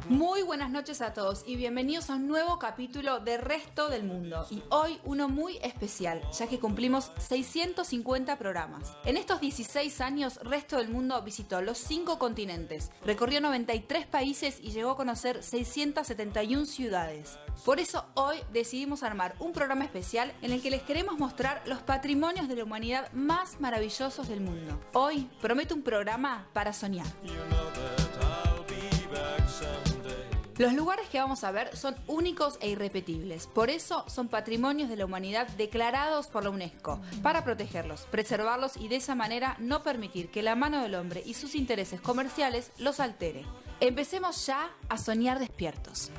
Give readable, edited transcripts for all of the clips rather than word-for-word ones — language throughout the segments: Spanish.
Muy buenas noches a todos y bienvenidos a un nuevo capítulo de Resto del Mundo. Y hoy uno muy especial, ya que cumplimos 650 programas. En estos 16 años, Resto del Mundo visitó los 5 continentes, recorrió 93 países y llegó a conocer 671 ciudades. Por eso hoy decidimos armar un programa especial en el que les queremos mostrar los patrimonios de la humanidad más maravillosos del mundo. Hoy prometo un programa para soñar. Los lugares que vamos a ver son únicos e irrepetibles, por eso son patrimonios de la humanidad declarados por la UNESCO, para protegerlos, preservarlos y de esa manera no permitir que la mano del hombre y sus intereses comerciales los altere. Empecemos ya a soñar despiertos.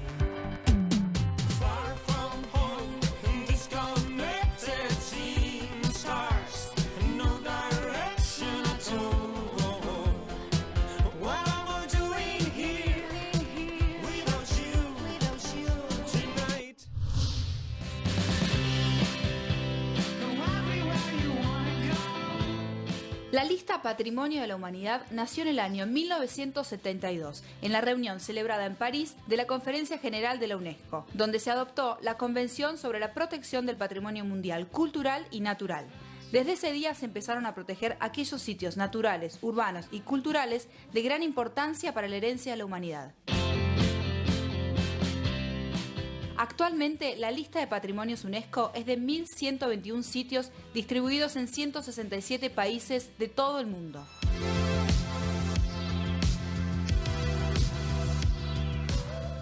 La lista Patrimonio de la Humanidad nació en el año 1972, en la reunión celebrada en París de la Conferencia General de la UNESCO, donde se adoptó la Convención sobre la Protección del Patrimonio Mundial Cultural y Natural. Desde ese día se empezaron a proteger aquellos sitios naturales, urbanos y culturales de gran importancia para la herencia de la humanidad. Actualmente, la lista de patrimonios UNESCO es de 1.121 sitios distribuidos en 167 países de todo el mundo.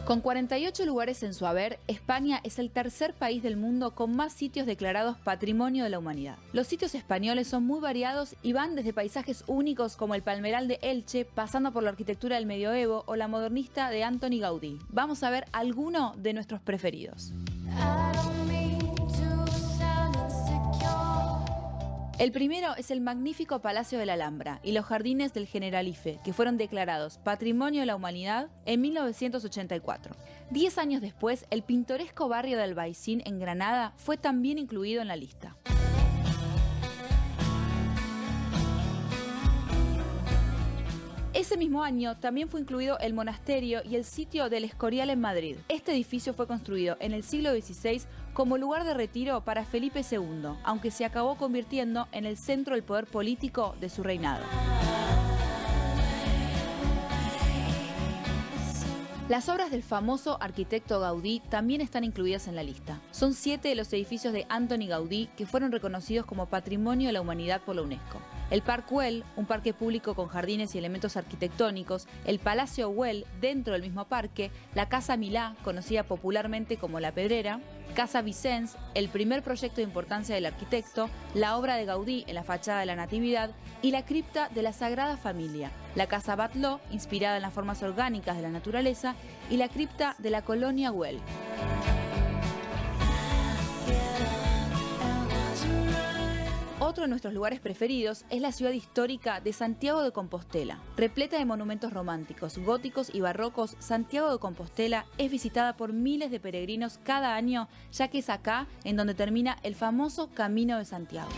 Con 48 lugares en su haber, España es el tercer país del mundo con más sitios declarados Patrimonio de la Humanidad. Los sitios españoles son muy variados y van desde paisajes únicos como el Palmeral de Elche, pasando por la arquitectura del medioevo o la modernista de Antoni Gaudí. Vamos a ver alguno de nuestros preferidos. El primero es el magnífico Palacio de la Alhambra y los jardines del Generalife, que fueron declarados Patrimonio de la Humanidad en 1984. 10 años después, el pintoresco barrio de Albaicín en Granada fue también incluido en la lista. Ese mismo año también fue incluido el monasterio y el sitio del Escorial en Madrid. Este edificio fue construido en el siglo XVI como lugar de retiro para Felipe II, aunque se acabó convirtiendo en el centro del poder político de su reinado. Las obras del famoso arquitecto Gaudí también están incluidas en la lista. Son 7 de los edificios de Antoni Gaudí que fueron reconocidos como Patrimonio de la Humanidad por la UNESCO. El Parc Güell, un parque público con jardines y elementos arquitectónicos, el Palacio Güell dentro del mismo parque, la Casa Milà, conocida popularmente como La Pedrera, Casa Vicens, el primer proyecto de importancia del arquitecto, la obra de Gaudí en la fachada de la Natividad y la cripta de la Sagrada Familia, la Casa Batlló, inspirada en las formas orgánicas de la naturaleza, y la cripta de la Colonia Güell. Otro de nuestros lugares preferidos es la ciudad histórica de Santiago de Compostela. Repleta de monumentos románticos, góticos y barrocos, Santiago de Compostela es visitada por miles de peregrinos cada año, ya que es acá en donde termina el famoso Camino de Santiago.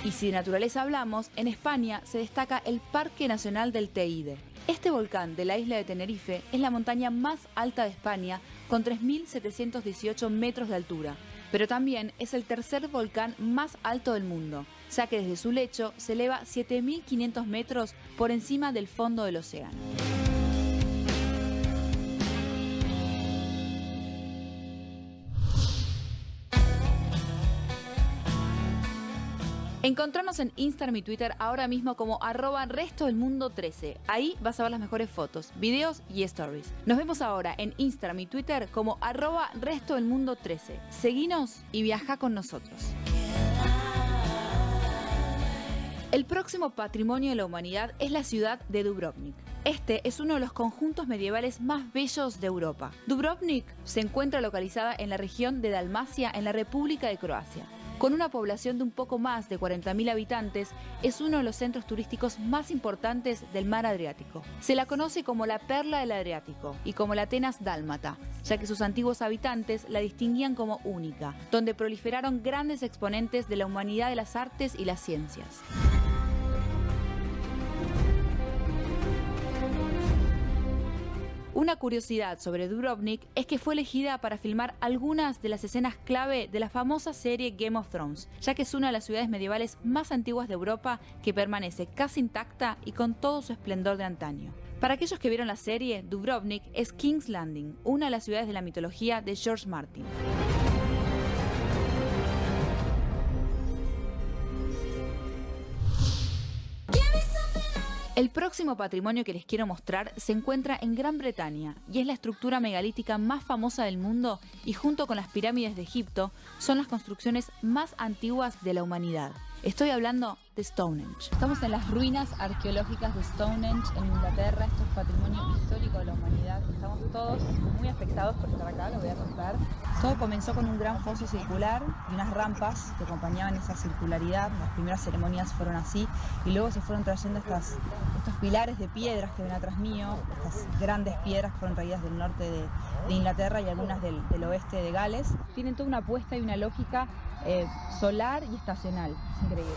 Y si de naturaleza hablamos, en España se destaca el Parque Nacional del Teide. Este volcán de la isla de Tenerife es la montaña más alta de España, con 3.718 metros de altura, pero también es el tercer volcán más alto del mundo, ya que desde su lecho se eleva 7.500 metros por encima del fondo del océano. Encontrarnos en Instagram y Twitter ahora mismo como @restodelmundo13. Ahí vas a ver las mejores fotos, videos y stories. Nos vemos ahora en Instagram y Twitter como @restodelmundo13. Seguinos y viaja con nosotros. El próximo patrimonio de la humanidad es la ciudad de Dubrovnik. Este es uno de los conjuntos medievales más bellos de Europa. Dubrovnik se encuentra localizada en la región de Dalmacia, en la República de Croacia. Con una población de un poco más de 40.000 habitantes, es uno de los centros turísticos más importantes del mar Adriático. Se la conoce como la perla del Adriático y como la Atenas dálmata, ya que sus antiguos habitantes la distinguían como única, donde proliferaron grandes exponentes de la humanidad de las artes y las ciencias. Una curiosidad sobre Dubrovnik es que fue elegida para filmar algunas de las escenas clave de la famosa serie Game of Thrones, ya que es una de las ciudades medievales más antiguas de Europa que permanece casi intacta y con todo su esplendor de antaño. Para aquellos que vieron la serie, Dubrovnik es King's Landing, una de las ciudades de la mitología de George Martin. El próximo patrimonio que les quiero mostrar se encuentra en Gran Bretaña y es la estructura megalítica más famosa del mundo y junto con las pirámides de Egipto son las construcciones más antiguas de la humanidad. Estoy hablando de Stonehenge. Estamos en las ruinas arqueológicas de Stonehenge en Inglaterra. Esto es patrimonio histórico de la humanidad. Estamos todos muy afectados por estar acá, lo voy a contar. Todo comenzó con un gran foso circular y unas rampas que acompañaban esa circularidad. Las primeras ceremonias fueron así y luego se fueron trayendo estos pilares de piedras que ven atrás mío, estas grandes piedras que fueron traídas del norte de Inglaterra y algunas del oeste de Gales. Tienen toda una apuesta y una lógica solar y estacional. Es increíble.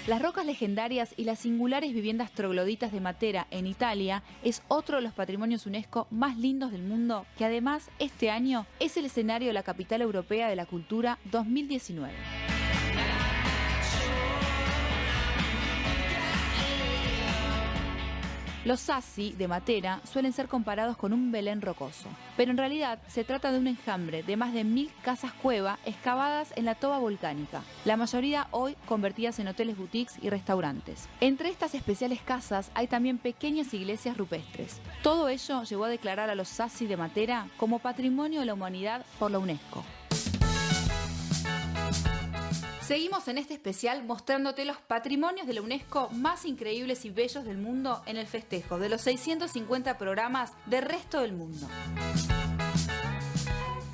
Las rocas legendarias y las singulares viviendas trogloditas de Matera en Italia es otro de los patrimonios UNESCO más lindos del mundo, que además este año es el escenario de la Capital Europea de la Cultura 2019. Los Sassi de Matera suelen ser comparados con un Belén rocoso, pero en realidad se trata de un enjambre de más de 1000 casas cueva excavadas en la toba volcánica, la mayoría hoy convertidas en hoteles boutiques y restaurantes. Entre estas especiales casas hay también pequeñas iglesias rupestres. Todo ello llevó a declarar a los Sassi de Matera como Patrimonio de la Humanidad por la UNESCO. Seguimos en este especial mostrándote los patrimonios de la UNESCO más increíbles y bellos del mundo en el festejo de los 650 programas del resto del mundo.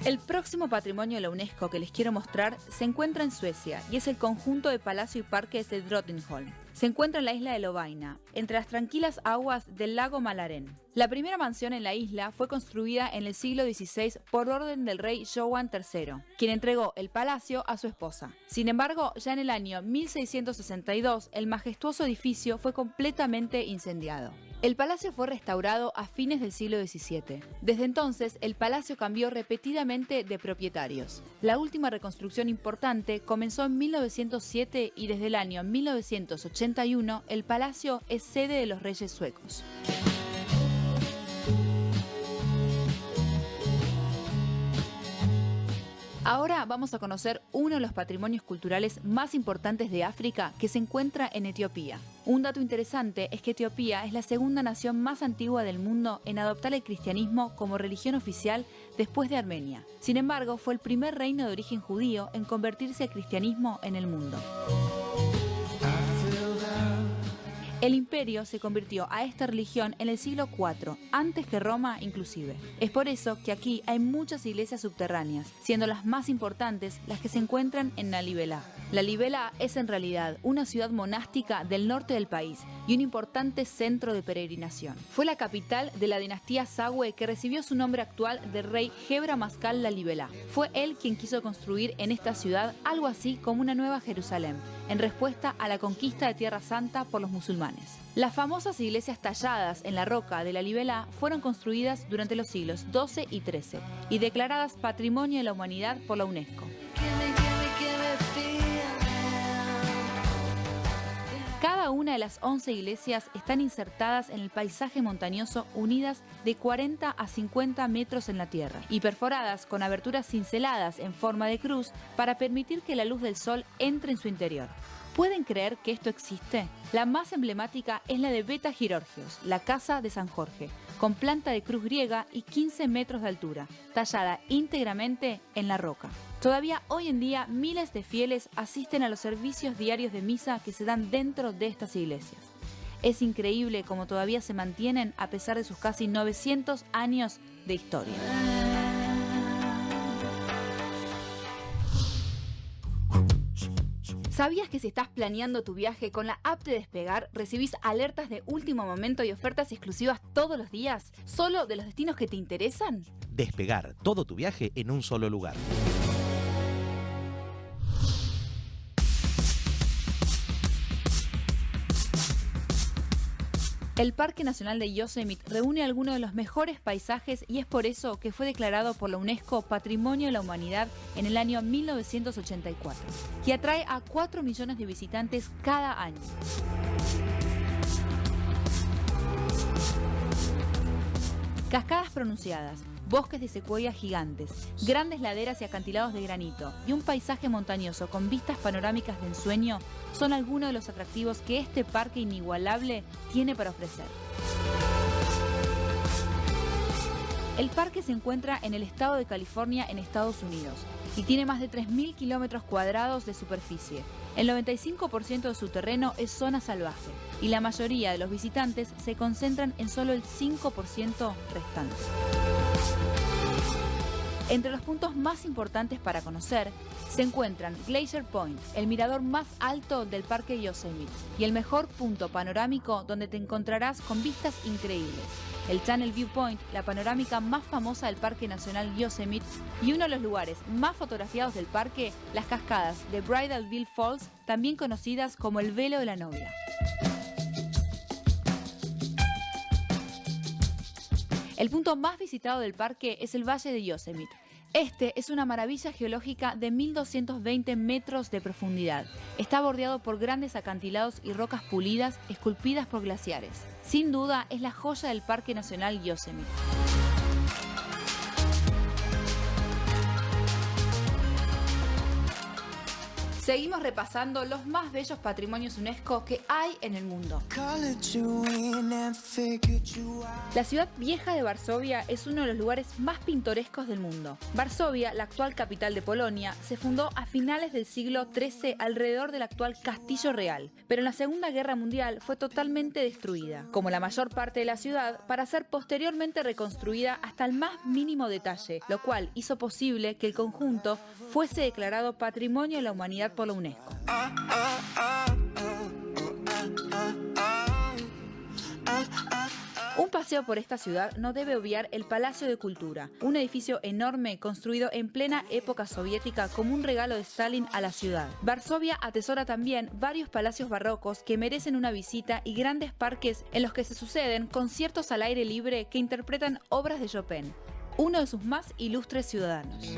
El próximo patrimonio de la UNESCO que les quiero mostrar se encuentra en Suecia y es el conjunto de palacio y parques de Drottningholm. Se encuentra en la isla de Lovaina, entre las tranquilas aguas del lago Mälaren. La primera mansión en la isla fue construida en el siglo XVI por orden del rey Johan III, quien entregó el palacio a su esposa. Sin embargo, ya en el año 1662, el majestuoso edificio fue completamente incendiado. El palacio fue restaurado a fines del siglo XVII. Desde entonces, el palacio cambió repetidamente de propietarios. La última reconstrucción importante comenzó en 1907 y desde el año 1981 el palacio es sede de los reyes suecos. Ahora vamos a conocer uno de los patrimonios culturales más importantes de África que se encuentra en Etiopía. Un dato interesante es que Etiopía es la segunda nación más antigua del mundo en adoptar el cristianismo como religión oficial después de Armenia. Sin embargo, fue el primer reino de origen judío en convertirse al cristianismo en el mundo. El imperio se convirtió a esta religión en el siglo IV, antes que Roma inclusive. Es por eso que aquí hay muchas iglesias subterráneas, siendo las más importantes las que se encuentran en Lalibela. Lalibela es en realidad una ciudad monástica del norte del país y un importante centro de peregrinación. Fue la capital de la dinastía Sawe que recibió su nombre actual del rey Gebra Maskal Lalibela. Fue él quien quiso construir en esta ciudad algo así como una nueva Jerusalén, en respuesta a la conquista de Tierra Santa por los musulmanes. Las famosas iglesias talladas en la roca de Lalibela fueron construidas durante los siglos XII y XIII y declaradas Patrimonio de la Humanidad por la UNESCO. Cada una de las 11 iglesias están insertadas en el paisaje montañoso, unidas de 40 a 50 metros en la tierra y perforadas con aberturas cinceladas en forma de cruz para permitir que la luz del sol entre en su interior. ¿Pueden creer que esto existe? La más emblemática es la de Beta Georgios, la casa de San Jorge, con planta de cruz griega y 15 metros de altura, tallada íntegramente en la roca. Todavía hoy en día miles de fieles asisten a los servicios diarios de misa que se dan dentro de estas iglesias. Es increíble cómo todavía se mantienen a pesar de sus casi 900 años de historia. ¿Sabías que si estás planeando tu viaje con la app de Despegar, recibís alertas de último momento y ofertas exclusivas todos los días, solo de los destinos que te interesan? Despegar, todo tu viaje en un solo lugar. El Parque Nacional de Yosemite reúne algunos de los mejores paisajes y es por eso que fue declarado por la UNESCO Patrimonio de la Humanidad en el año 1984, y atrae a 4 millones de visitantes cada año. Cascadas pronunciadas, bosques de secuoya gigantes, grandes laderas y acantilados de granito y un paisaje montañoso con vistas panorámicas de ensueño son algunos de los atractivos que este parque inigualable tiene para ofrecer. El parque se encuentra en el estado de California, en Estados Unidos, y tiene más de 3.000 kilómetros cuadrados de superficie. El 95% de su terreno es zona salvaje y la mayoría de los visitantes se concentran en solo el 5% restante. Entre los puntos más importantes para conocer se encuentran Glacier Point, el mirador más alto del Parque Yosemite y el mejor punto panorámico donde te encontrarás con vistas increíbles. El Channel Viewpoint, la panorámica más famosa del Parque Nacional Yosemite y uno de los lugares más fotografiados del parque, las cascadas de Bridalveil Falls, también conocidas como el Velo de la Novia. El punto más visitado del parque es el Valle de Yosemite. Este es una maravilla geológica de 1.220 metros de profundidad. Está bordeado por grandes acantilados y rocas pulidas esculpidas por glaciares. Sin duda, es la joya del Parque Nacional Yosemite. Seguimos repasando los más bellos patrimonios UNESCO que hay en el mundo. La ciudad vieja de Varsovia es uno de los lugares más pintorescos del mundo. Varsovia, la actual capital de Polonia, se fundó a finales del siglo XIII alrededor del actual Castillo Real, pero en la Segunda Guerra Mundial fue totalmente destruida, como la mayor parte de la ciudad, para ser posteriormente reconstruida hasta el más mínimo detalle, lo cual hizo posible que el conjunto fuese declarado Patrimonio de la Humanidad por la UNESCO. Un paseo por esta ciudad no debe obviar el Palacio de Cultura, un edificio enorme construido en plena época soviética como un regalo de Stalin a la ciudad. Varsovia atesora también varios palacios barrocos que merecen una visita y grandes parques en los que se suceden conciertos al aire libre que interpretan obras de Chopin, uno de sus más ilustres ciudadanos.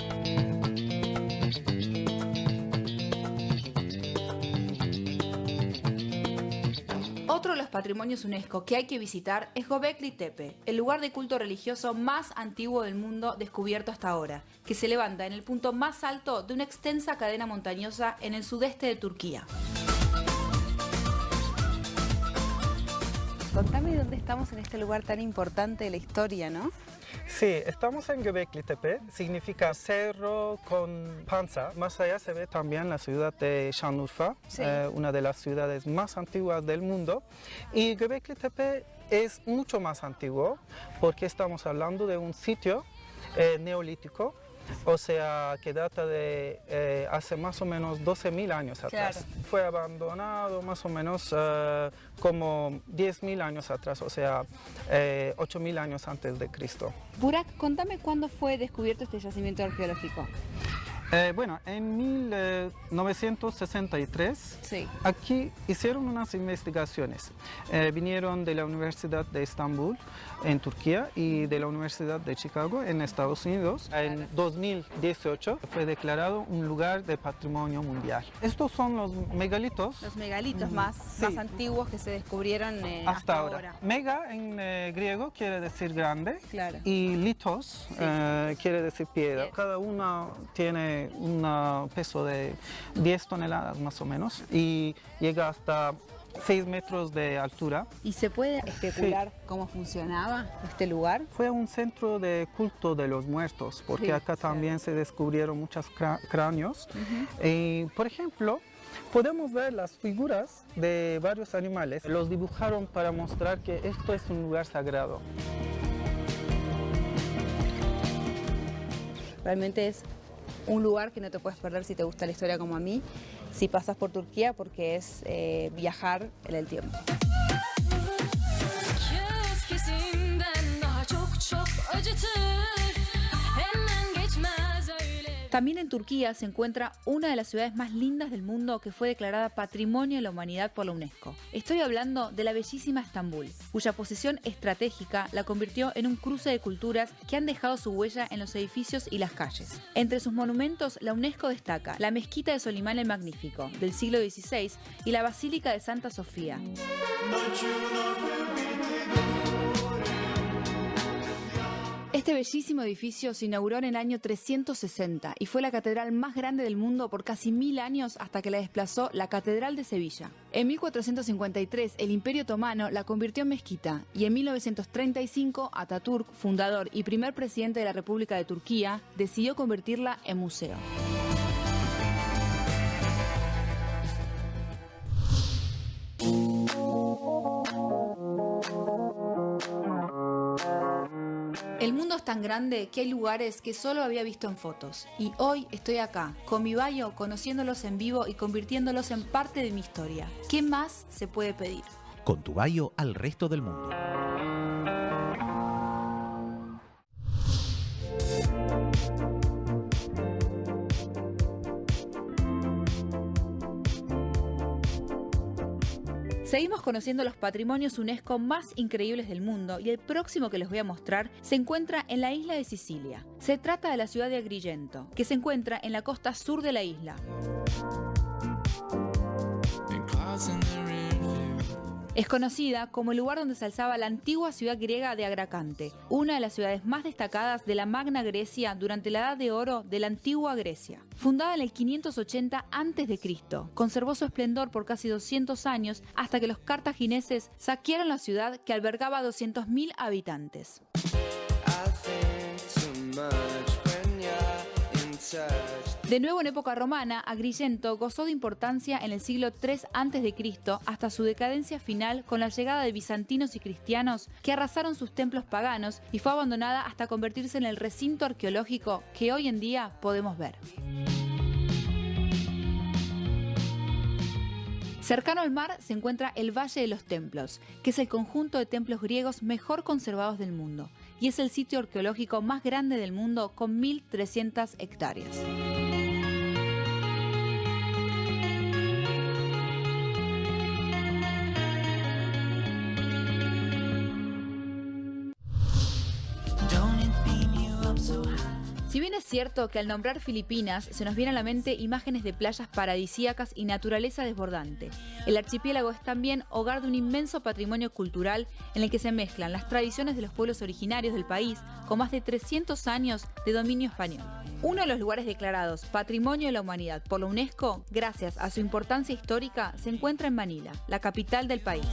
Otro de los patrimonios UNESCO que hay que visitar es Göbekli Tepe, el lugar de culto religioso más antiguo del mundo descubierto hasta ahora, que se levanta en el punto más alto de una extensa cadena montañosa en el sudeste de Turquía. Contame dónde estamos en este lugar tan importante de la historia, ¿no? Sí, estamos en Göbekli Tepe, significa cerro con panza. Más allá se ve también la ciudad de Şanlıurfa, Sí. Una de las ciudades más antiguas del mundo. Y Göbekli Tepe es mucho más antiguo porque estamos hablando de un sitio neolítico, o sea, que data de hace más o menos 12.000 años atrás. Claro. Fue abandonado más o menos como 10.000 años atrás, o sea, 8.000 años antes de Cristo. Burak, contame cuándo fue descubierto este yacimiento arqueológico. Bueno, en 1963 Sí. aquí hicieron unas investigaciones. Vinieron de la Universidad de Estambul en Turquía y de la Universidad de Chicago en Estados Unidos. En 2018 fue declarado un lugar de patrimonio mundial. Estos son los megalitos. Los megalitos más antiguos que se descubrieron Hasta ahora. Mega en griego quiere decir grande, Claro. y litos quiere decir piedra. Bien. Cada uno tiene tiene un peso de 10 toneladas más o menos y llega hasta 6 metros de altura. ¿Y se puede especular cómo funcionaba este lugar? Fue un centro de culto de los muertos, porque acá también se descubrieron muchos cráneos. Por ejemplo, podemos ver las figuras de varios animales. Los dibujaron para mostrar que esto es un lugar sagrado. Realmente es un lugar que no te puedes perder si te gusta la historia como a mí, si pasas por Turquía, porque es viajar en el tiempo. También en Turquía se encuentra una de las ciudades más lindas del mundo que fue declarada Patrimonio de la Humanidad por la UNESCO. Estoy hablando de la bellísima Estambul, cuya posición estratégica la convirtió en un cruce de culturas que han dejado su huella en los edificios y las calles. Entre sus monumentos, la UNESCO destaca la Mezquita de Solimán el Magnífico, del siglo XVI, y la Basílica de Santa Sofía. Este bellísimo edificio se inauguró en el año 360 y fue la catedral más grande del mundo por casi 1000 años hasta que la desplazó la Catedral de Sevilla. En 1453 el Imperio Otomano la convirtió en mezquita y en 1935 Atatürk, fundador y primer presidente de la República de Turquía, decidió convertirla en museo. El mundo es tan grande que hay lugares que solo había visto en fotos. Y hoy estoy acá, con mi bayo, conociéndolos en vivo y convirtiéndolos en parte de mi historia. ¿Qué más se puede pedir? Con tu bayo al resto del mundo. Seguimos conociendo los patrimonios UNESCO más increíbles del mundo y el próximo que les voy a mostrar se encuentra en la isla de Sicilia. Se trata de la ciudad de Agrigento, que se encuentra en la costa sur de la isla. Es conocida como el lugar donde se alzaba la antigua ciudad griega de Agracante, una de las ciudades más destacadas de la Magna Grecia durante la Edad de Oro de la antigua Grecia. Fundada en el 580 a.C., conservó su esplendor por casi 200 años hasta que los cartagineses saquearon la ciudad, que albergaba a 200.000 habitantes. De nuevo en época romana, Agrigento gozó de importancia en el siglo III a.C. hasta su decadencia final con la llegada de bizantinos y cristianos que arrasaron sus templos paganos y fue abandonada hasta convertirse en el recinto arqueológico que hoy en día podemos ver. Cercano al mar se encuentra el Valle de los Templos, que es el conjunto de templos griegos mejor conservados del mundo, y es el sitio arqueológico más grande del mundo con 1.300 hectáreas. Si bien es cierto que al nombrar Filipinas se nos vienen a la mente imágenes de playas paradisíacas y naturaleza desbordante, el archipiélago es también hogar de un inmenso patrimonio cultural en el que se mezclan las tradiciones de los pueblos originarios del país con más de 300 años de dominio español. Uno de los lugares declarados Patrimonio de la Humanidad por la UNESCO, gracias a su importancia histórica, se encuentra en Manila, la capital del país.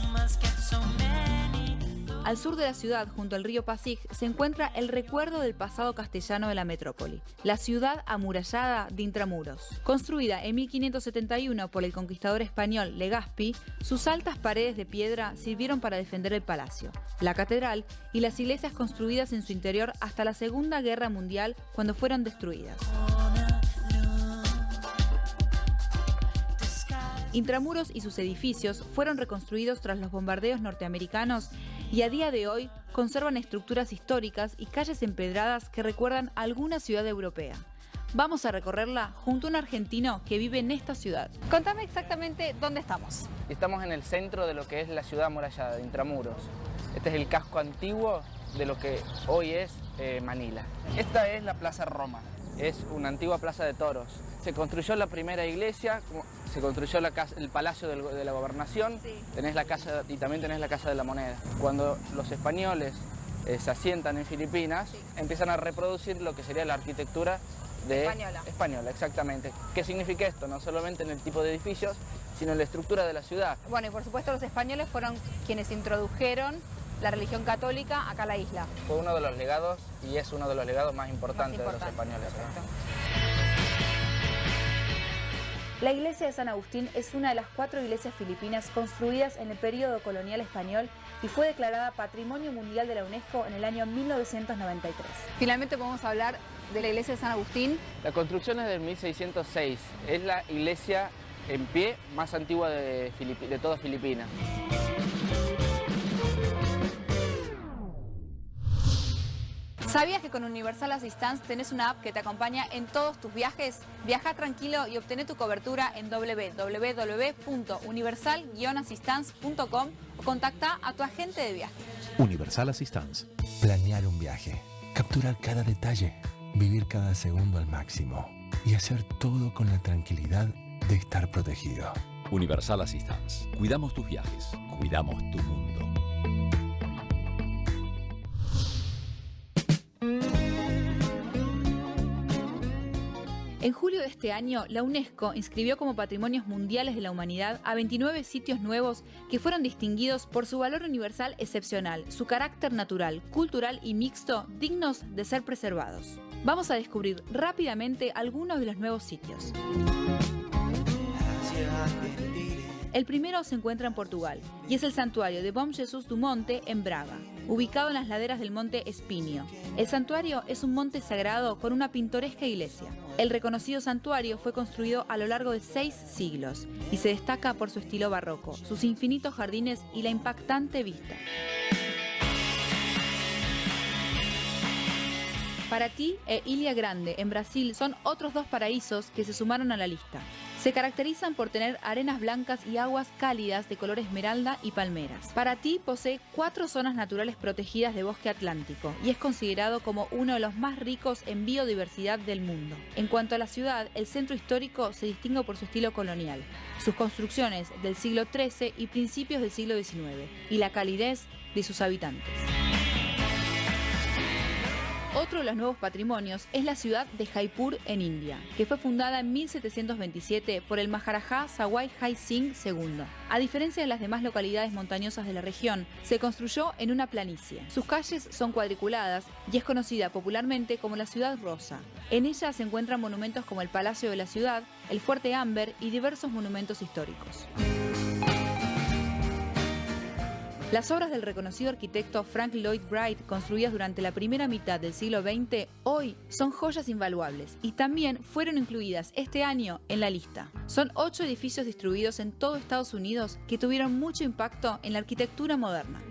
Al sur de la ciudad, junto al río Pasig, se encuentra el recuerdo del pasado castellano de la metrópoli, la ciudad amurallada de Intramuros. Construida en 1571 por el conquistador español Legazpi, sus altas paredes de piedra sirvieron para defender el palacio, la catedral y las iglesias construidas en su interior hasta la Segunda Guerra Mundial, cuando fueron destruidas. Intramuros y sus edificios fueron reconstruidos tras los bombardeos norteamericanos y a día de hoy conservan estructuras históricas y calles empedradas que recuerdan a alguna ciudad europea. Vamos a recorrerla junto a un argentino que vive en esta ciudad. Contame exactamente dónde estamos. Estamos en el centro de lo que es la ciudad amurallada de Intramuros. Este es el casco antiguo de lo que hoy es Manila. Esta es la Plaza Roma. Es una antigua plaza de toros. Se construyó la primera iglesia, se construyó el Palacio de la Gobernación, tenés la casa y también tenés la Casa de la Moneda. Cuando los españoles se asientan en Filipinas, empiezan a reproducir lo que sería la arquitectura española, exactamente. ¿Qué significa esto? No solamente en el tipo de edificios, sino en la estructura de la ciudad. Bueno, y por supuesto los españoles fueron quienes introdujeron la religión católica acá a la isla. Fue uno de los legados y es uno de los legados más importantes de los españoles. La iglesia de San Agustín es una de las 4 iglesias filipinas construidas en el periodo colonial español y fue declarada Patrimonio Mundial de la UNESCO en el año 1993. Finalmente podemos hablar de la iglesia de San Agustín. La construcción es del 1606, es la iglesia en pie más antigua de toda Filipinas. ¿Sabías que con Universal Assistance tenés una app que te acompaña en todos tus viajes? Viaja tranquilo y obtené tu cobertura en www.universal-assistance.com o contacta a tu agente de viaje. Universal Assistance. Planear un viaje, capturar cada detalle, vivir cada segundo al máximo y hacer todo con la tranquilidad de estar protegido. Universal Assistance. Cuidamos tus viajes, cuidamos tu mundo. En julio de este año, la UNESCO inscribió como Patrimonios Mundiales de la Humanidad a 29 sitios nuevos que fueron distinguidos por su valor universal excepcional, su carácter natural, cultural y mixto, dignos de ser preservados. Vamos a descubrir rápidamente algunos de los nuevos sitios. El primero se encuentra en Portugal y es el santuario de Bom Jesus do Monte en Braga, ubicado en las laderas del monte Espinho. El santuario es un monte sagrado con una pintoresca iglesia. El reconocido santuario fue construido a lo largo de 6 siglos y se destaca por su estilo barroco, sus infinitos jardines y la impactante vista. Paraty e Ilha Grande, en Brasil, son otros 2 paraísos que se sumaron a la lista. Se caracterizan por tener arenas blancas y aguas cálidas de color esmeralda y palmeras. Paraty posee 4 zonas naturales protegidas de bosque atlántico y es considerado como uno de los más ricos en biodiversidad del mundo. En cuanto a la ciudad, el centro histórico se distingue por su estilo colonial, sus construcciones del siglo XIII y principios del siglo XIX, y la calidez de sus habitantes. Otro de los nuevos patrimonios es la ciudad de Jaipur en India, que fue fundada en 1727 por el Maharaja Sawai Jai Singh II. A diferencia de las demás localidades montañosas de la región, se construyó en una planicie. Sus calles son cuadriculadas y es conocida popularmente como la Ciudad Rosa. En ella se encuentran monumentos como el Palacio de la Ciudad, el Fuerte Amber y diversos monumentos históricos. Las obras del reconocido arquitecto Frank Lloyd Wright, construidas durante la primera mitad del siglo XX, hoy son joyas invaluables y también fueron incluidas este año en la lista. Son 8 edificios distribuidos en todo Estados Unidos que tuvieron mucho impacto en la arquitectura moderna.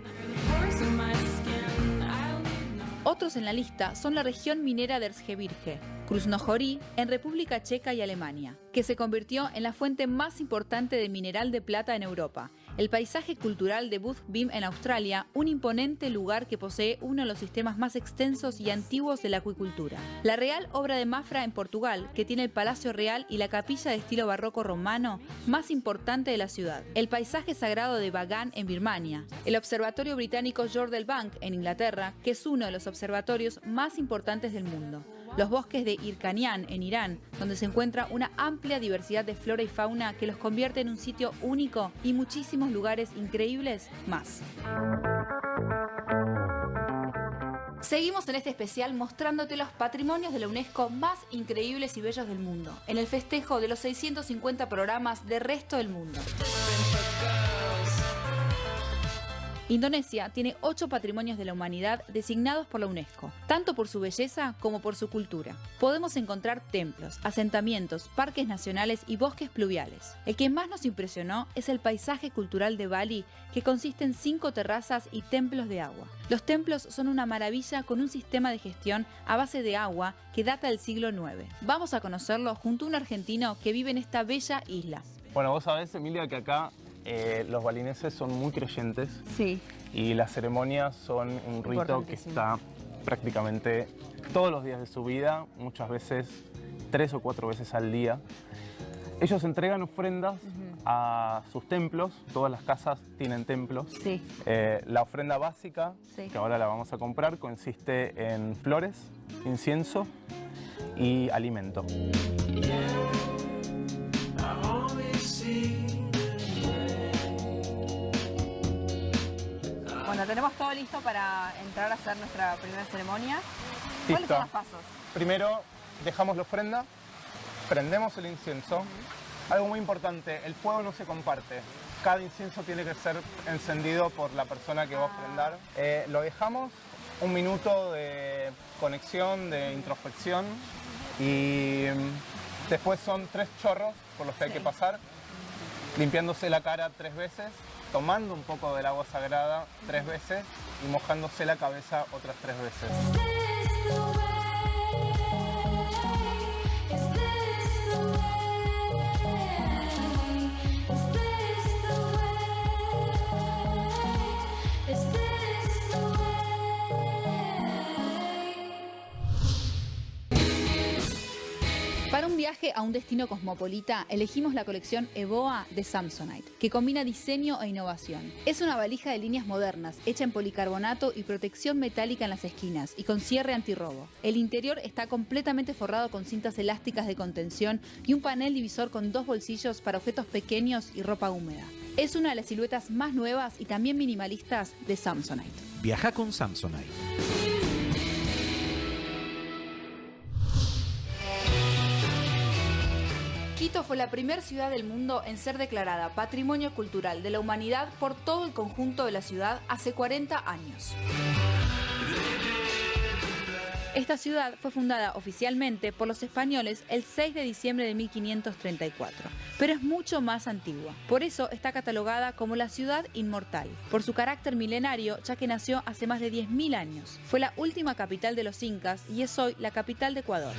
Otros en la lista son la región minera de Erzgebirge, Krasnohorí, en República Checa y Alemania, que se convirtió en la fuente más importante de mineral de plata en Europa. El paisaje cultural de Boothbym en Australia, un imponente lugar que posee uno de los sistemas más extensos y antiguos de la acuicultura. La Real Obra de Mafra en Portugal, que tiene el Palacio Real y la capilla de estilo barroco romano más importante de la ciudad. El paisaje sagrado de Bagan en Birmania. El Observatorio Británico Jordel Bank en Inglaterra, que es uno de los observatorios más importantes del mundo. Los bosques de Irkanian en Irán, donde se encuentra una amplia diversidad de flora y fauna que los convierte en un sitio único, y muchísimos lugares increíbles más. Seguimos en este especial mostrándote los patrimonios de la UNESCO más increíbles y bellos del mundo, en el festejo de los 650 programas del resto del mundo. Indonesia tiene 8 patrimonios de la humanidad designados por la UNESCO, tanto por su belleza como por su cultura. Podemos encontrar templos, asentamientos, parques nacionales y bosques pluviales. El que más nos impresionó es el paisaje cultural de Bali, que consiste en 5 terrazas y templos de agua. Los templos son una maravilla con un sistema de gestión a base de agua que data del siglo IX. Vamos a conocerlo junto a un argentino que vive en esta bella isla. Bueno, vos sabés, Emilia, que acá los balineses son muy creyentes. Sí. Y las ceremonias son un rito que está prácticamente todos los días de su vida, muchas veces 3 o 4 veces al día. Ellos entregan ofrendas a sus templos, todas las casas tienen templos. Sí. La ofrenda básica, que ahora la vamos a comprar, consiste en flores, incienso y alimento. Bueno, tenemos todo listo para entrar a hacer nuestra primera ceremonia. ¿Cuáles Listo. son los pasos? Primero dejamos la ofrenda, prendemos el incienso. Algo muy importante, el fuego no se comparte. Cada incienso tiene que ser encendido por la persona que va a ofrendar. Lo dejamos un minuto de conexión, de introspección y después son 3 chorros por los que hay que pasar, limpiándose la cara 3 veces, tomando un poco del agua sagrada 3 veces y mojándose la cabeza otras 3 veces. Para un viaje a un destino cosmopolita, elegimos la colección EVOA de Samsonite, que combina diseño e innovación. Es una valija de líneas modernas, hecha en policarbonato y protección metálica en las esquinas, y con cierre antirrobo. El interior está completamente forrado con cintas elásticas de contención y un panel divisor con 2 bolsillos para objetos pequeños y ropa húmeda. Es una de las siluetas más nuevas y también minimalistas de Samsonite. Viaja con Samsonite. Quito fue la primera ciudad del mundo en ser declarada Patrimonio Cultural de la Humanidad por todo el conjunto de la ciudad hace 40 años. Esta ciudad fue fundada oficialmente por los españoles el 6 de diciembre de 1534, pero es mucho más antigua. Por eso está catalogada como la ciudad inmortal, por su carácter milenario, ya que nació hace más de 10.000 años. Fue la última capital de los incas y es hoy la capital de Ecuador.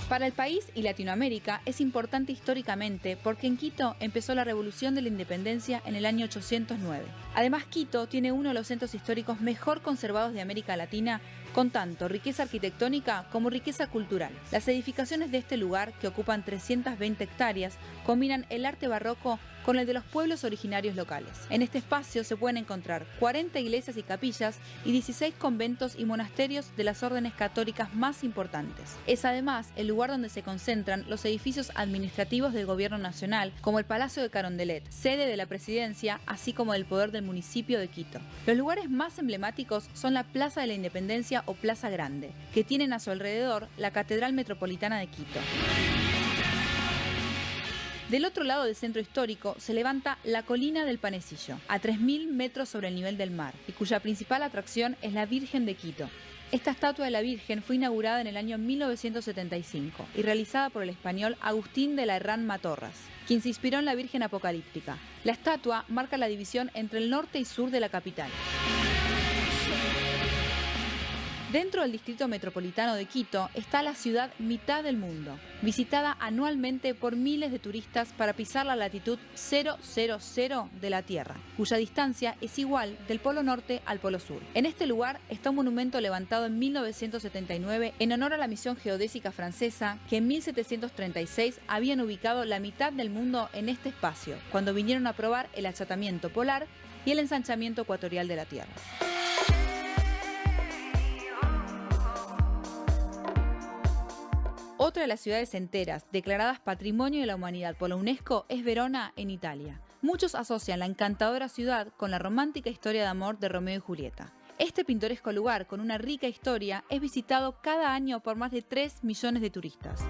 Para el país y Latinoamérica es importante históricamente porque en Quito empezó la Revolución de la Independencia en el año 809. Además, Quito tiene uno de los centros históricos mejor conservados de América Latina, con tanto riqueza arquitectónica como riqueza cultural. Las edificaciones de este lugar, que ocupan 320 hectáreas, combinan el arte barroco con el de los pueblos originarios locales. En este espacio se pueden encontrar 40 iglesias y capillas y 16 conventos y monasterios de las órdenes católicas más importantes. Es además el lugar donde se concentran los edificios administrativos del gobierno nacional, como el Palacio de Carondelet, sede de la presidencia, así como del poder del municipio de Quito. Los lugares más emblemáticos son la Plaza de la Independencia o Plaza Grande, que tienen a su alrededor la Catedral Metropolitana de Quito. Del otro lado del centro histórico se levanta la Colina del Panecillo, a 3.000 metros sobre el nivel del mar, y cuya principal atracción es la Virgen de Quito. Esta estatua de la Virgen fue inaugurada en el año 1975 y realizada por el español Agustín de la Herrán Matorras, quien se inspiró en la Virgen Apocalíptica. La estatua marca la división entre el norte y sur de la capital. Dentro del distrito metropolitano de Quito está la ciudad mitad del mundo, visitada anualmente por miles de turistas para pisar la latitud 000 de la Tierra, cuya distancia es igual del polo norte al polo sur. En este lugar está un monumento levantado en 1979 en honor a la misión geodésica francesa, que en 1736 habían ubicado la mitad del mundo en este espacio, cuando vinieron a probar el achatamiento polar y el ensanchamiento ecuatorial de la Tierra. Otra de las ciudades enteras declaradas Patrimonio de la Humanidad por la UNESCO es Verona, en Italia. Muchos asocian la encantadora ciudad con la romántica historia de amor de Romeo y Julieta. Este pintoresco lugar, con una rica historia, es visitado cada año por más de 3 millones de turistas.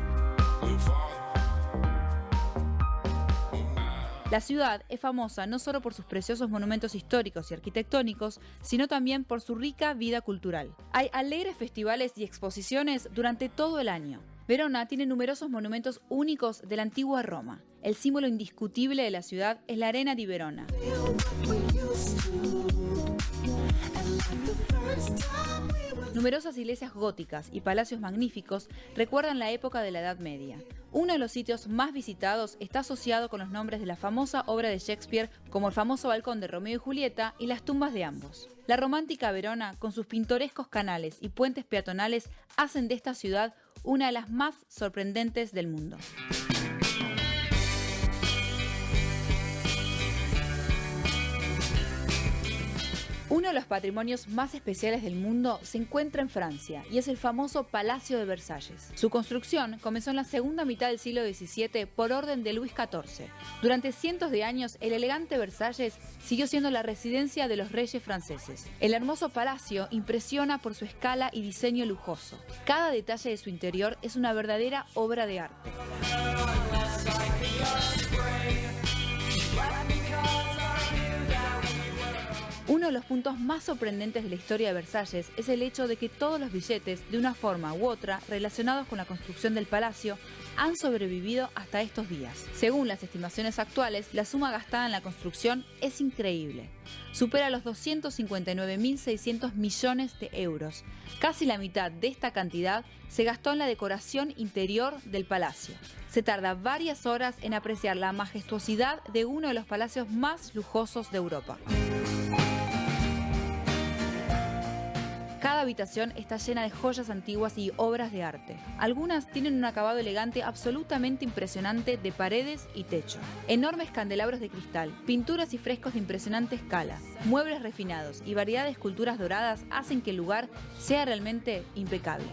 La ciudad es famosa no solo por sus preciosos monumentos históricos y arquitectónicos, sino también por su rica vida cultural. Hay alegres festivales y exposiciones durante todo el año. Verona tiene numerosos monumentos únicos de la antigua Roma. El símbolo indiscutible de la ciudad es la Arena di Verona. Numerosas iglesias góticas y palacios magníficos recuerdan la época de la Edad Media. Uno de los sitios más visitados está asociado con los nombres de la famosa obra de Shakespeare, como el famoso balcón de Romeo y Julieta y las tumbas de ambos. La romántica Verona, con sus pintorescos canales y puentes peatonales, hacen de esta ciudad una de las más sorprendentes del mundo. Uno de los patrimonios más especiales del mundo se encuentra en Francia y es el famoso Palacio de Versalles. Su construcción comenzó en la segunda mitad del siglo XVII por orden de Luis XIV. Durante cientos de años, el elegante Versalles siguió siendo la residencia de los reyes franceses. El hermoso palacio impresiona por su escala y diseño lujoso. Cada detalle de su interior es una verdadera obra de arte. Uno de los puntos más sorprendentes de la historia de Versalles es el hecho de que todos los billetes, de una forma u otra, relacionados con la construcción del palacio, han sobrevivido hasta estos días. Según las estimaciones actuales, la suma gastada en la construcción es increíble. Supera los 259.600 millones de euros. Casi la mitad de esta cantidad se gastó en la decoración interior del palacio. Se tarda varias horas en apreciar la majestuosidad de uno de los palacios más lujosos de Europa. Cada habitación está llena de joyas antiguas y obras de arte. Algunas tienen un acabado elegante absolutamente impresionante de paredes y techo. Enormes candelabros de cristal, pinturas y frescos de impresionante escala, muebles refinados y variedad de esculturas doradas hacen que el lugar sea realmente impecable.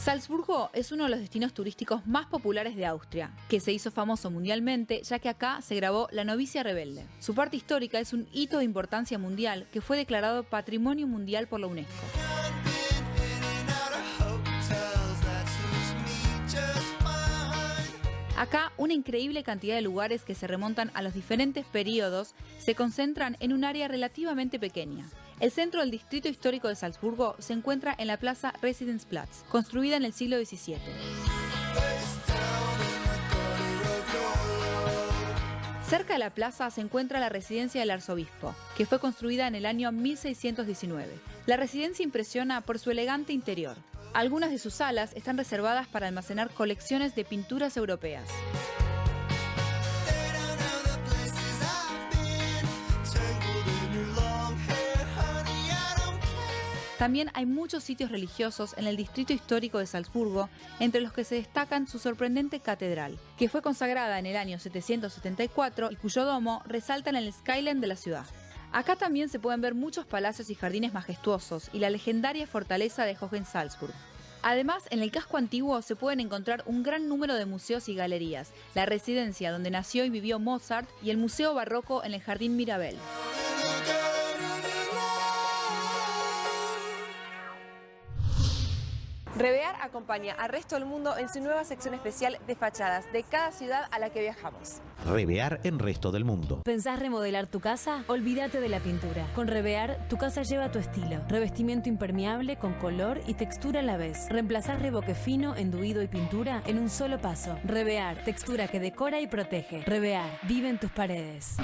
Salzburgo es uno de los destinos turísticos más populares de Austria, que se hizo famoso mundialmente ya que acá se grabó La novicia rebelde. Su parte histórica es un hito de importancia mundial que fue declarado Patrimonio Mundial por la UNESCO. Acá, una increíble cantidad de lugares que se remontan a los diferentes periodos se concentran en un área relativamente pequeña. El centro del distrito histórico de Salzburgo se encuentra en la plaza Residenzplatz, construida en el siglo XVII. Cerca de la plaza se encuentra la residencia del arzobispo, que fue construida en el año 1619. La residencia impresiona por su elegante interior. Algunas de sus salas están reservadas para almacenar colecciones de pinturas europeas. También hay muchos sitios religiosos en el distrito histórico de Salzburgo, entre los que se destacan su sorprendente catedral, que fue consagrada en el año 774 y cuyo domo resalta en el skyline de la ciudad. Acá también se pueden ver muchos palacios y jardines majestuosos y la legendaria fortaleza de Hohensalzburg. Además, en el casco antiguo se pueden encontrar un gran número de museos y galerías, la residencia donde nació y vivió Mozart y el Museo Barroco en el Jardín Mirabel. Revear acompaña al resto del mundo en su nueva sección especial de fachadas de cada ciudad a la que viajamos. Revear en Resto del Mundo. ¿Pensás remodelar tu casa? Olvídate de la pintura. Con Revear, tu casa lleva tu estilo. Revestimiento impermeable con color y textura a la vez. Reemplazás revoque fino, enduido y pintura en un solo paso. Revear, textura que decora y protege. Revear, vive en tus paredes.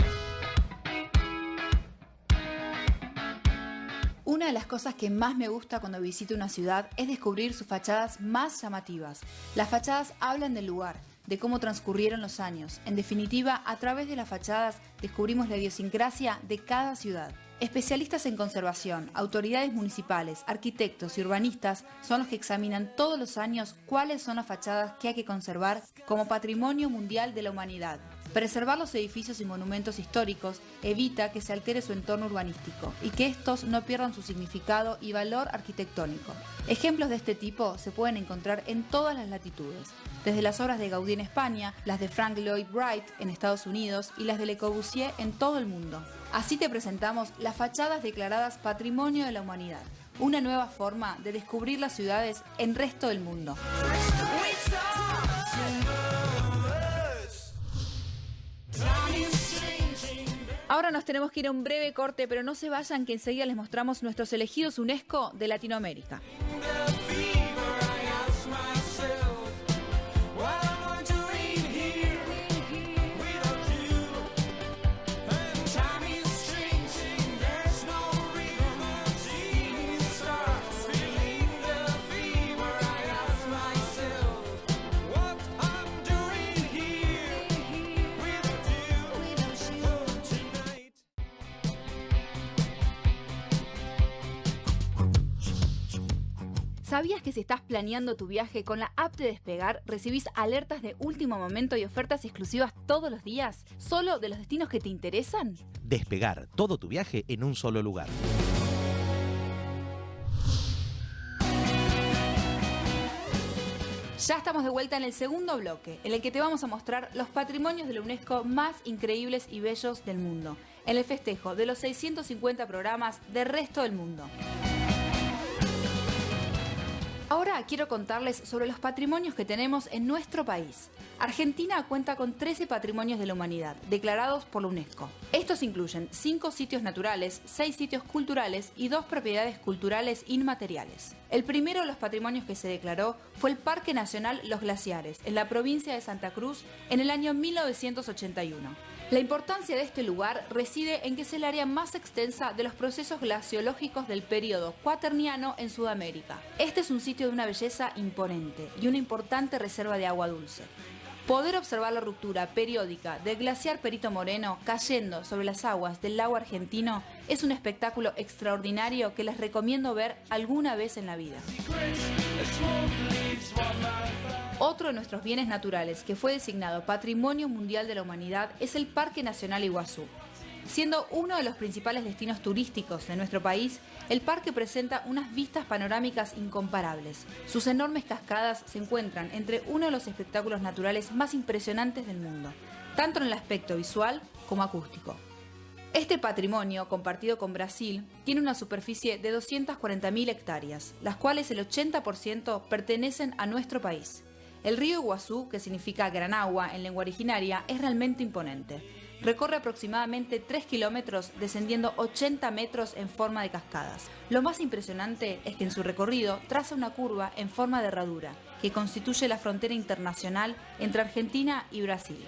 Una de las cosas que más me gusta cuando visito una ciudad es descubrir sus fachadas más llamativas. Las fachadas hablan del lugar, de cómo transcurrieron los años. En definitiva, a través de las fachadas descubrimos la idiosincrasia de cada ciudad. Especialistas en conservación, autoridades municipales, arquitectos y urbanistas son los que examinan todos los años cuáles son las fachadas que hay que conservar como patrimonio mundial de la humanidad. Preservar los edificios y monumentos históricos evita que se altere su entorno urbanístico y que estos no pierdan su significado y valor arquitectónico. Ejemplos de este tipo se pueden encontrar en todas las latitudes, desde las obras de Gaudí en España, las de Frank Lloyd Wright en Estados Unidos y las de Le Corbusier en todo el mundo. Así te presentamos las fachadas declaradas Patrimonio de la Humanidad, una nueva forma de descubrir las ciudades en Resto del Mundo. Ahora nos tenemos que ir a un breve corte, pero no se vayan que enseguida les mostramos nuestros elegidos UNESCO de Latinoamérica. ¿Sabías que si estás planeando tu viaje con la app de Despegar, recibís alertas de último momento y ofertas exclusivas todos los días, solo de los destinos que te interesan? Despegar, todo tu viaje en un solo lugar. Ya estamos de vuelta en el segundo bloque, en el que te vamos a mostrar los patrimonios de la UNESCO más increíbles y bellos del mundo, en el festejo de los 650 programas de Resto del Mundo. Ahora quiero contarles sobre los patrimonios que tenemos en nuestro país. Argentina cuenta con 13 patrimonios de la humanidad, declarados por la UNESCO. Estos incluyen 5 sitios naturales, 6 sitios culturales y 2 propiedades culturales inmateriales. El primero de los patrimonios que se declaró fue el Parque Nacional Los Glaciares, en la provincia de Santa Cruz, en el año 1981. La importancia de este lugar reside en que es el área más extensa de los procesos glaciológicos del período cuaterniano en Sudamérica. Este es un sitio de una belleza imponente y una importante reserva de agua dulce. Poder observar la ruptura periódica del glaciar Perito Moreno cayendo sobre las aguas del lago argentino es un espectáculo extraordinario que les recomiendo ver alguna vez en la vida. Otro de nuestros bienes naturales que fue designado Patrimonio Mundial de la Humanidad es el Parque Nacional Iguazú. Siendo uno de los principales destinos turísticos de nuestro país, el parque presenta unas vistas panorámicas incomparables. Sus enormes cascadas se encuentran entre uno de los espectáculos naturales más impresionantes del mundo, tanto en el aspecto visual como acústico. Este patrimonio, compartido con Brasil, tiene una superficie de 240.000 hectáreas, las cuales el 80% pertenecen a nuestro país. El río Iguazú, que significa gran agua en lengua originaria, es realmente imponente. Recorre aproximadamente 3 kilómetros, descendiendo 80 metros en forma de cascadas. Lo más impresionante es que en su recorrido traza una curva en forma de herradura, que constituye la frontera internacional entre Argentina y Brasil.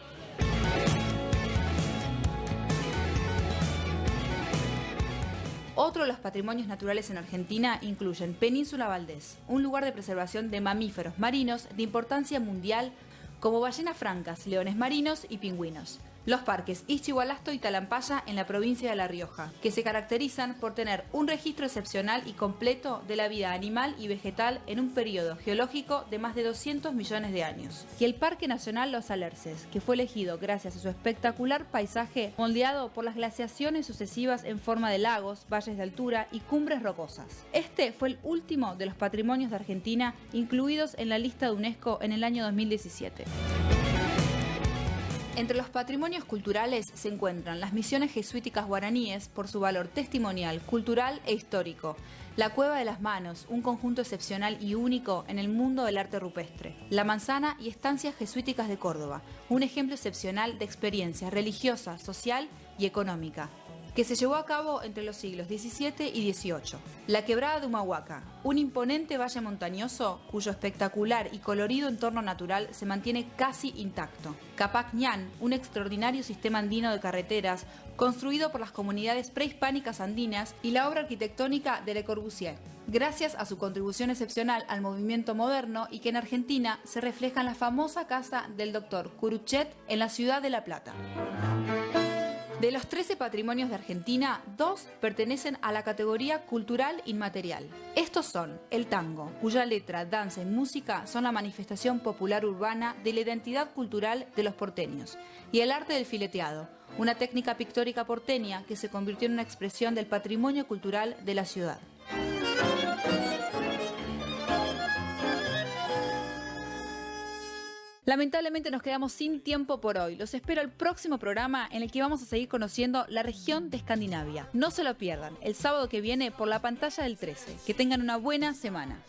Otro de los patrimonios naturales en Argentina incluyen Península Valdés, un lugar de preservación de mamíferos marinos de importancia mundial como ballenas francas, leones marinos y pingüinos. Los parques Ixigualasto y Talampaya en la provincia de La Rioja, que se caracterizan por tener un registro excepcional y completo de la vida animal y vegetal en un periodo geológico de más de 200 millones de años. Y el Parque Nacional Los Alerces, que fue elegido gracias a su espectacular paisaje moldeado por las glaciaciones sucesivas en forma de lagos, valles de altura y cumbres rocosas. Este fue el último de los patrimonios de Argentina incluidos en la lista de UNESCO en el año 2017. Entre los patrimonios culturales se encuentran las misiones jesuíticas guaraníes por su valor testimonial, cultural e histórico, la Cueva de las Manos, un conjunto excepcional y único en el mundo del arte rupestre, la Manzana y estancias jesuíticas de Córdoba, un ejemplo excepcional de experiencia religiosa, social y económica, que se llevó a cabo entre los siglos XVII y XVIII. La Quebrada de Humahuaca, un imponente valle montañoso cuyo espectacular y colorido entorno natural se mantiene casi intacto. Capac Ñan, un extraordinario sistema andino de carreteras construido por las comunidades prehispánicas andinas y la obra arquitectónica de Le Corbusier, gracias a su contribución excepcional al movimiento moderno y que en Argentina se refleja en la famosa casa del Dr. Curuchet en la ciudad de La Plata. De los 13 patrimonios de Argentina, 2 pertenecen a la categoría cultural inmaterial. Estos son el tango, cuya letra, danza y música son la manifestación popular urbana de la identidad cultural de los porteños, y el arte del fileteado, una técnica pictórica porteña que se convirtió en una expresión del patrimonio cultural de la ciudad. Lamentablemente nos quedamos sin tiempo por hoy. Los espero al próximo programa en el que vamos a seguir conociendo la región de Escandinavia. No se lo pierdan, el sábado que viene por la pantalla del 13. Que tengan una buena semana.